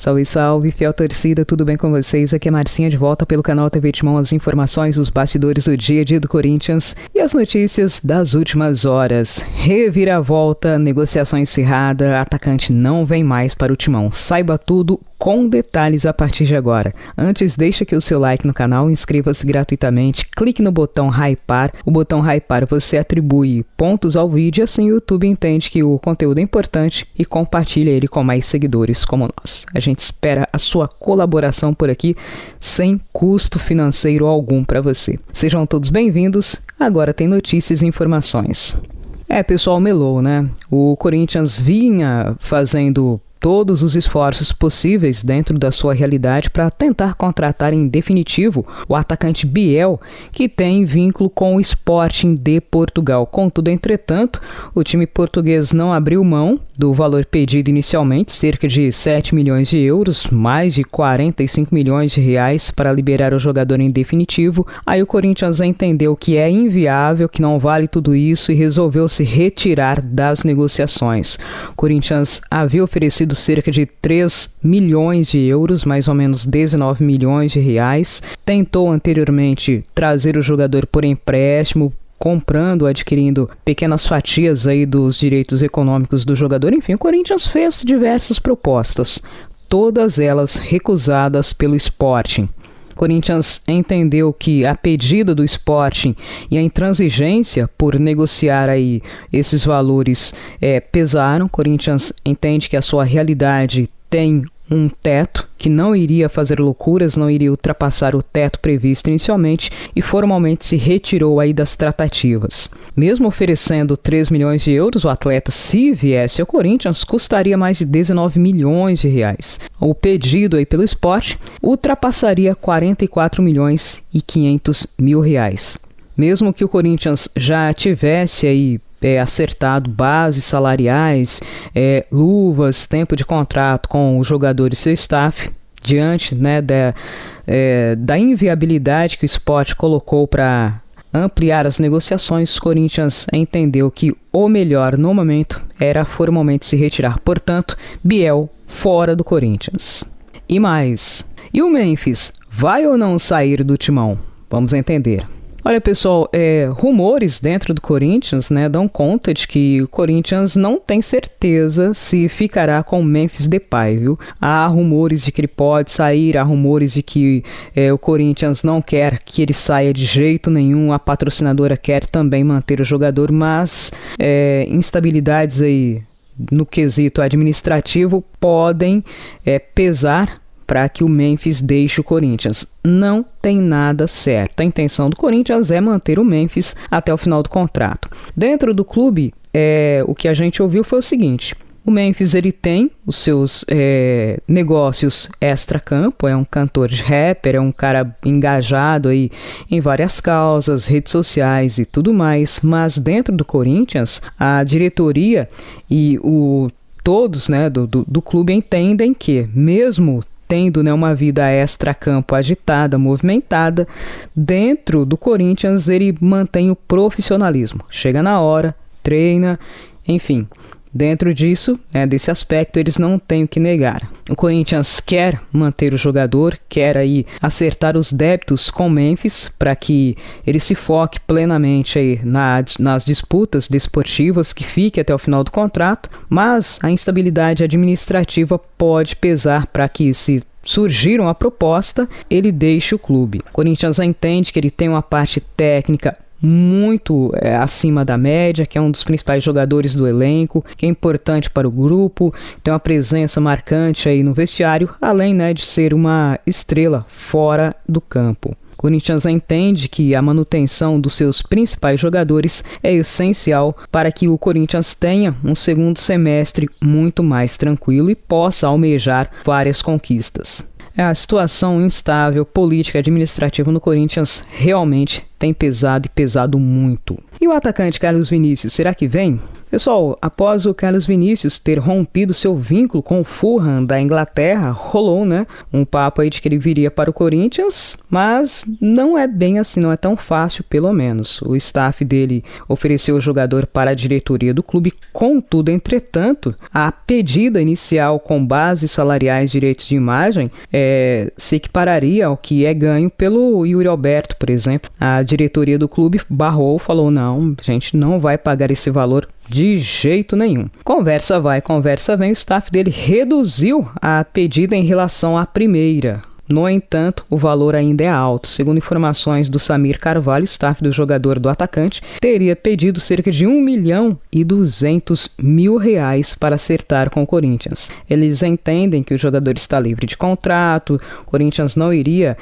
Salve, salve, fiel torcida, tudo bem com vocês? Aqui é Marcinha de volta pelo canal TV Timão, as informações, os bastidores do dia a dia do Corinthians e as notícias das últimas horas. Reviravolta, negociação encerrada, atacante não vem mais para o Timão. Saiba tudo com detalhes a partir de agora. Antes, deixa aqui o seu like no canal, inscreva-se gratuitamente, clique no botão hypar. O botão hypar você atribui pontos ao vídeo, assim o YouTube entende que o conteúdo é importante e compartilha ele com mais seguidores como nós. A gente espera a sua colaboração por aqui, sem custo financeiro algum para você. Sejam todos bem-vindos, agora tem notícias e informações. Pessoal, melou, né? O Corinthians vinha fazendo todos os esforços possíveis dentro da sua realidade para tentar contratar em definitivo o atacante Biel, que tem vínculo com o Sporting de Portugal. Contudo, entretanto, o time português não abriu mão do valor pedido inicialmente, cerca de 7 milhões de euros, mais de 45 milhões de reais para liberar o jogador em definitivo. Aí o Corinthians entendeu que é inviável, que não vale tudo isso e resolveu se retirar das negociações. O Corinthians havia oferecido cerca de 3 milhões de euros, mais ou menos 19 milhões de reais. Tentou anteriormente trazer o jogador por empréstimo, adquirindo pequenas fatias aí dos direitos econômicos do jogador. Enfim, o Corinthians fez diversas propostas, todas elas recusadas pelo Sporting. Corinthians entendeu que a pedido do Sporting e a intransigência por negociar aí esses valores pesaram. Corinthians entende que a sua realidade tem um teto, que não iria fazer loucuras, não iria ultrapassar o teto previsto inicialmente e formalmente se retirou aí das tratativas. Mesmo oferecendo 3 milhões de euros, o atleta, se viesse ao Corinthians, custaria mais de 19 milhões de reais. O pedido aí pelo Sport ultrapassaria 44 milhões e 500 mil reais. Mesmo que o Corinthians já tivesse aí acertado bases salariais, luvas, tempo de contrato com o jogador e seu staff, diante da inviabilidade que o Sport colocou para ampliar as negociações, o Corinthians entendeu que o melhor no momento era formalmente se retirar. Portanto, Biel fora do Corinthians. E mais, e o Memphis vai ou não sair do Timão? Vamos entender. Olha, pessoal, rumores dentro do Corinthians, dão conta de que o Corinthians não tem certeza se ficará com o Memphis Depay, viu? Há rumores de que ele pode sair, há rumores de que o Corinthians não quer que ele saia de jeito nenhum, a patrocinadora quer também manter o jogador, mas instabilidades aí no quesito administrativo podem pesar para que o Memphis deixe o Corinthians. Não tem nada certo. A intenção do Corinthians é manter o Memphis até o final do contrato. Dentro do clube, o que a gente ouviu foi o seguinte: o Memphis ele tem os seus negócios extra-campo, é um cantor de rapper, é um cara engajado aí em várias causas, redes sociais e tudo mais, mas dentro do Corinthians, a diretoria e todos do clube entendem que, mesmo tendo uma vida extra-campo agitada, movimentada, dentro do Corinthians ele mantém o profissionalismo. Chega na hora, treina, enfim. Dentro disso, desse aspecto, eles não têm o que negar. O Corinthians quer manter o jogador, quer aí acertar os débitos com o Memphis para que ele se foque plenamente aí nas disputas desportivas, que fique até o final do contrato, mas a instabilidade administrativa pode pesar para que, se surgir uma proposta, ele deixe o clube. O Corinthians entende que ele tem uma parte técnica muito acima da média, que é um dos principais jogadores do elenco, que é importante para o grupo, tem uma presença marcante aí no vestiário, além de ser uma estrela fora do campo. O Corinthians entende que a manutenção dos seus principais jogadores é essencial para que o Corinthians tenha um segundo semestre muito mais tranquilo e possa almejar várias conquistas. A situação instável, política e administrativa no Corinthians realmente tem pesado e pesado muito. E o atacante Carlos Vinícius, será que vem? Pessoal, após o Carlos Vinícius ter rompido seu vínculo com o Fulham da Inglaterra, rolou, um papo aí de que ele viria para o Corinthians, mas não é bem assim, não é tão fácil, pelo menos. O staff dele ofereceu o jogador para a diretoria do clube, contudo, entretanto, a pedida inicial com bases salariais e direitos de imagem se equipararia ao que é ganho pelo Yuri Alberto, por exemplo. A diretoria do clube barrou, falou, não, a gente não vai pagar esse valor de jeito nenhum. Conversa vai, conversa vem, o staff dele reduziu a pedida em relação à primeira. No entanto, o valor ainda é alto. Segundo informações do Samir Carvalho, o staff do jogador do atacante teria pedido cerca de R$1.200.000 para acertar com o Corinthians. Eles entendem que o jogador está livre de contrato, o Corinthians não iria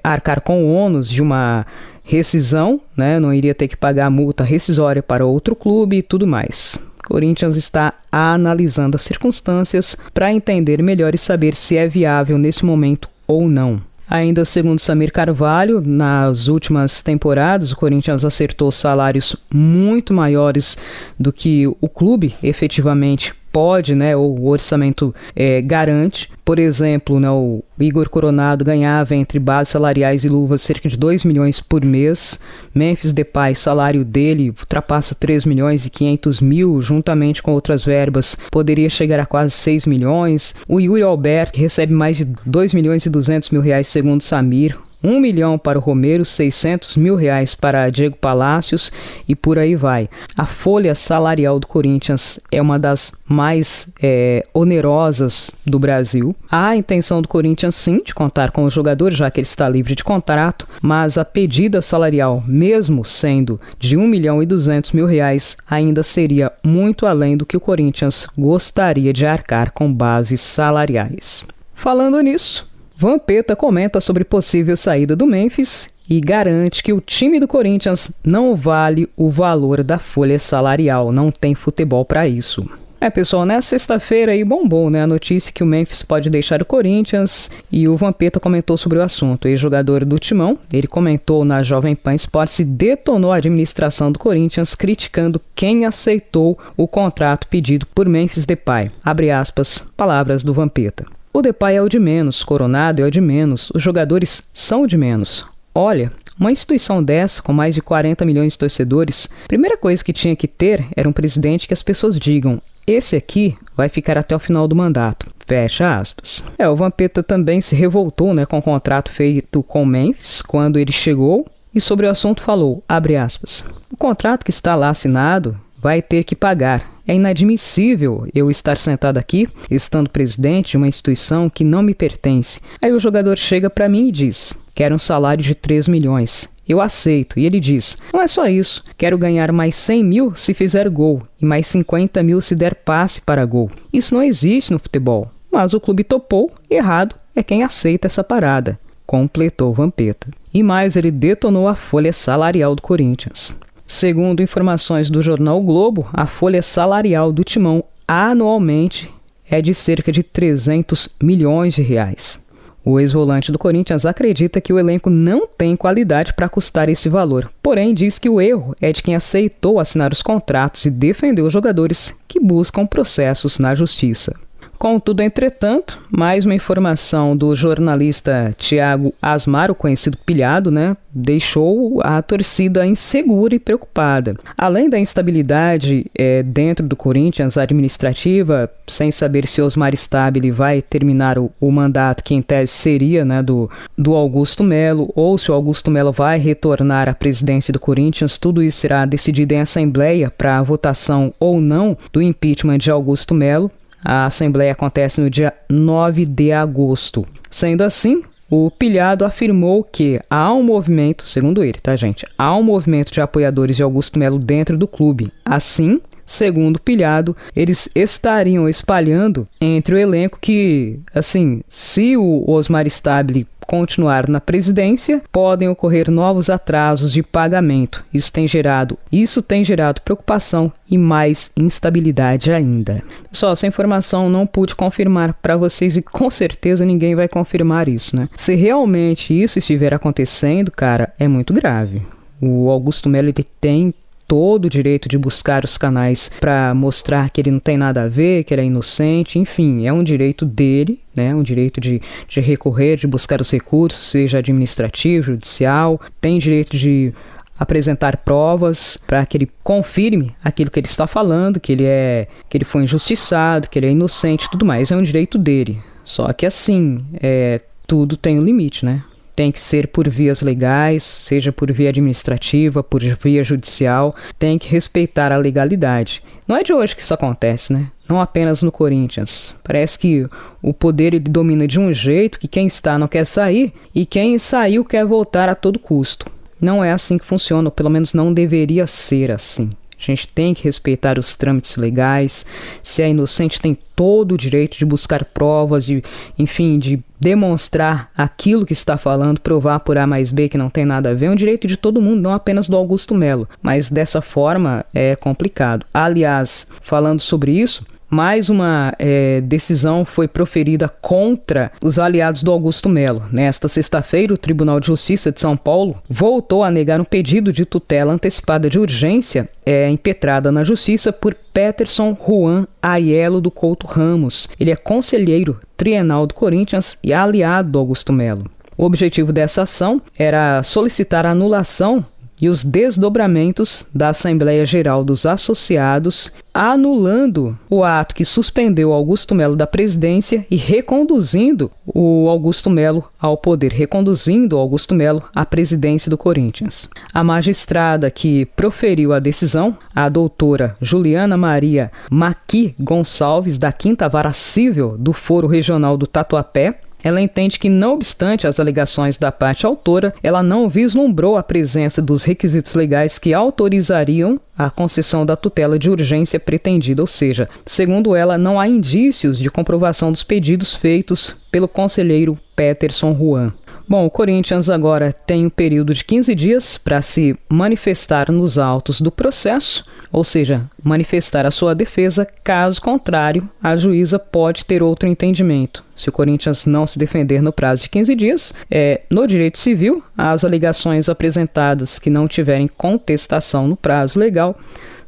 arcar com o ônus de uma rescisão, não iria ter que pagar a multa rescisória para outro clube e tudo mais. O Corinthians está analisando as circunstâncias para entender melhor e saber se é viável nesse momento ou não. Ainda segundo Samir Carvalho, nas últimas temporadas o Corinthians acertou salários muito maiores do que o clube efetivamente pode, ou o orçamento garante. Por exemplo, o Igor Coronado ganhava entre bases salariais e luvas cerca de 2 milhões por mês. Memphis Depay, salário dele ultrapassa 3.500.000, juntamente com outras verbas, poderia chegar a quase 6 milhões. O Yuri Alberto recebe mais de 2.200.000 segundo Samir. 1 milhão para o Romero, R$600.000 para Diego Palacios e por aí vai. A folha salarial do Corinthians é uma das mais onerosas do Brasil. Há a intenção do Corinthians sim de contar com o jogador, já que ele está livre de contrato, mas a pedida salarial, mesmo sendo de R$1.200.000, ainda seria muito além do que o Corinthians gostaria de arcar com bases salariais. Falando nisso, Vampeta comenta sobre possível saída do Memphis e garante que o time do Corinthians não vale o valor da folha salarial, não tem futebol para isso. Pessoal, nessa sexta-feira aí bombou, a notícia que o Memphis pode deixar o Corinthians e o Vampeta comentou sobre o assunto. Ex-jogador do Timão, ele comentou na Jovem Pan Esportes e detonou a administração do Corinthians, criticando quem aceitou o contrato pedido por Memphis Depay. Abre aspas, palavras do Vampeta. O Depay é o de menos, Coronado é o de menos, os jogadores são o de menos. Olha, uma instituição dessa, com mais de 40 milhões de torcedores, a primeira coisa que tinha que ter era um presidente que as pessoas digam, esse aqui vai ficar até o final do mandato. Fecha aspas. O Vampeta também se revoltou com o contrato feito com o Memphis quando ele chegou e sobre o assunto falou, abre aspas, o contrato que está lá assinado vai ter que pagar. É inadmissível eu estar sentado aqui, estando presidente de uma instituição que não me pertence. Aí o jogador chega para mim e diz, quero um salário de 3 milhões. Eu aceito. E ele diz, não é só isso, quero ganhar mais 100 mil se fizer gol e mais 50 mil se der passe para gol. Isso não existe no futebol. Mas o clube topou, errado é quem aceita essa parada, completou Vampeta. E mais, ele detonou a folha salarial do Corinthians. Segundo informações do jornal o Globo, a folha salarial do Timão anualmente é de cerca de 300 milhões de reais. O ex-volante do Corinthians acredita que o elenco não tem qualidade para custar esse valor, porém diz que o erro é de quem aceitou assinar os contratos e defendeu os jogadores que buscam processos na justiça. Contudo, entretanto, mais uma informação do jornalista Thiago Asmar, o conhecido Pilhado, deixou a torcida insegura e preocupada. Além da instabilidade dentro do Corinthians administrativa, sem saber se Osmar Stabile vai terminar o mandato que em tese seria do Augusto Melo, ou se o Augusto Melo vai retornar à presidência do Corinthians, tudo isso será decidido em assembleia para a votação ou não do impeachment de Augusto Melo. A assembleia acontece no dia 9 de agosto. Sendo assim, o Pilhado afirmou que há um movimento, segundo ele, gente? Há um movimento de apoiadores de Augusto Melo dentro do clube. Assim, segundo o Pilhado, eles estariam espalhando entre o elenco que, se o Osmar Stabile continuar na presidência, podem ocorrer novos atrasos de pagamento. Isso tem gerado preocupação e mais instabilidade ainda. Só essa informação não pude confirmar para vocês e com certeza ninguém vai confirmar isso, Se realmente isso estiver acontecendo, cara, é muito grave. O Augusto Melo tem todo o direito de buscar os canais para mostrar que ele não tem nada a ver, que ele é inocente, enfim, é um direito dele, né? Um direito de recorrer, de buscar os recursos, seja administrativo, judicial, tem direito de apresentar provas para que ele confirme aquilo que ele está falando, que ele foi injustiçado, que ele é inocente e tudo mais, é um direito dele. Só que assim, tudo tem um limite, né? Tem que ser por vias legais, seja por via administrativa, por via judicial, tem que respeitar a legalidade. Não é de hoje que isso acontece, né? Não apenas no Corinthians. Parece que o poder ele domina de um jeito que quem está não quer sair e quem saiu quer voltar a todo custo. Não é assim que funciona, ou pelo menos não deveria ser assim. A gente tem que respeitar os trâmites legais. Se é inocente, tem todo o direito de buscar provas, de demonstrar aquilo que está falando, provar por A mais B que não tem nada a ver. É um direito de todo mundo, não apenas do Augusto Melo. Mas dessa forma é complicado. Aliás, falando sobre isso, mais uma decisão foi proferida contra os aliados do Augusto Melo. Nesta sexta-feira, o Tribunal de Justiça de São Paulo voltou a negar um pedido de tutela antecipada de urgência impetrada na Justiça por Peterson Juan Aiello do Couto Ramos. Ele é conselheiro trienal do Corinthians e aliado do Augusto Melo. O objetivo dessa ação era solicitar a anulação e os desdobramentos da Assembleia Geral dos Associados, anulando o ato que suspendeu Augusto Melo da presidência e reconduzindo o Augusto Melo ao poder, reconduzindo o Augusto Melo à presidência do Corinthians. A magistrada que proferiu a decisão, a doutora Juliana Maria Maqui Gonçalves, da 5ª Vara Cível do Foro Regional do Tatuapé, ela entende que, não obstante as alegações da parte autora, ela não vislumbrou a presença dos requisitos legais que autorizariam a concessão da tutela de urgência pretendida, ou seja, segundo ela, não há indícios de comprovação dos pedidos feitos pelo conselheiro Peterson Juan. Bom, o Corinthians agora tem um período de 15 dias para se manifestar nos autos do processo, ou seja, manifestar a sua defesa. Caso contrário, a juíza pode ter outro entendimento. Se o Corinthians não se defender no prazo de 15 dias, no direito civil, as alegações apresentadas que não tiverem contestação no prazo legal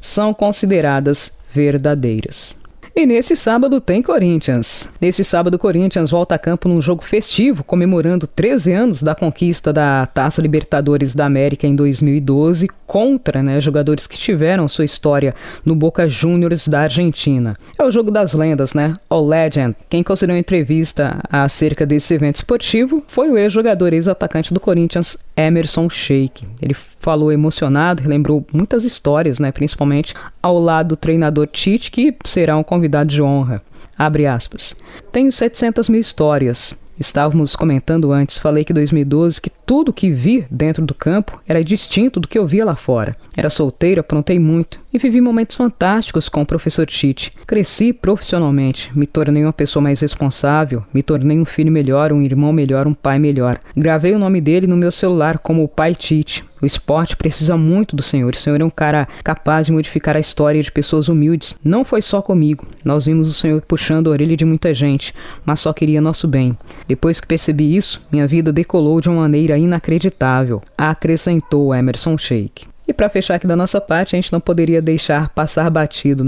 são consideradas verdadeiras. E nesse sábado tem Corinthians. Nesse sábado, o Corinthians volta a campo num jogo festivo, comemorando 13 anos da conquista da Taça Libertadores da América em 2012, contra jogadores que tiveram sua história no Boca Juniors da Argentina. É o jogo das lendas, o Legend. Quem concedeu uma entrevista acerca desse evento esportivo foi o ex-jogador, ex-atacante do Corinthians, Emerson Sheik. Ele falou emocionado, relembrou muitas histórias, principalmente ao lado do treinador Tite, que será um convidado de honra. Abre aspas. Tenho 700 mil histórias. Estávamos comentando antes, falei que 2012, que tudo que vi dentro do campo era distinto do que eu via lá fora. Era solteiro, aprontei muito e vivi momentos fantásticos com o professor Tite. Cresci profissionalmente, me tornei uma pessoa mais responsável, me tornei um filho melhor, um irmão melhor, um pai melhor. Gravei o nome dele no meu celular como o pai Tite. O esporte precisa muito do Senhor. O Senhor é um cara capaz de modificar a história de pessoas humildes. Não foi só comigo. Nós vimos o Senhor puxando a orelha de muita gente, mas só queria nosso bem. Depois que percebi isso, minha vida decolou de uma maneira inacreditável, acrescentou Emerson Sheik. E para fechar aqui da nossa parte, a gente não poderia deixar passar batido,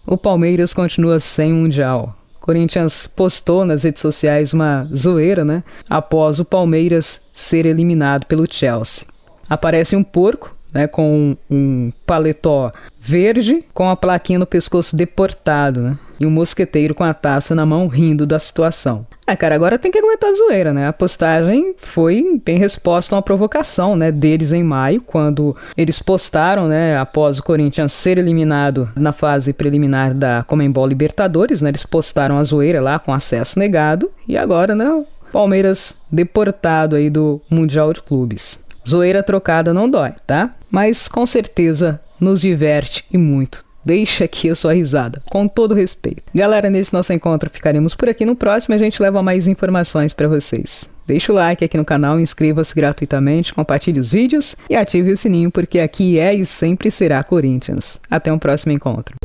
O Palmeiras continua sem Mundial. Corinthians postou nas redes sociais uma zoeira, após o Palmeiras ser eliminado pelo Chelsea. Aparece um porco, com um paletó verde, com a plaquinha no pescoço deportado, e um mosqueteiro com a taça na mão rindo da situação. Agora tem que aguentar a zoeira, A postagem foi em resposta a uma provocação, deles em maio, quando eles postaram, após o Corinthians ser eliminado na fase preliminar da Conmebol Libertadores, eles postaram a zoeira lá com acesso negado, e agora, o Palmeiras deportado aí do Mundial de Clubes. Zoeira trocada não dói, tá? Mas com certeza nos diverte e muito. Deixa aqui a sua risada, com todo respeito. Galera, nesse nosso encontro ficaremos por aqui. No próximo a gente leva mais informações para vocês. Deixa o like aqui no canal, inscreva-se gratuitamente, compartilhe os vídeos e ative o sininho, porque aqui é e sempre será Corinthians. Até um próximo encontro.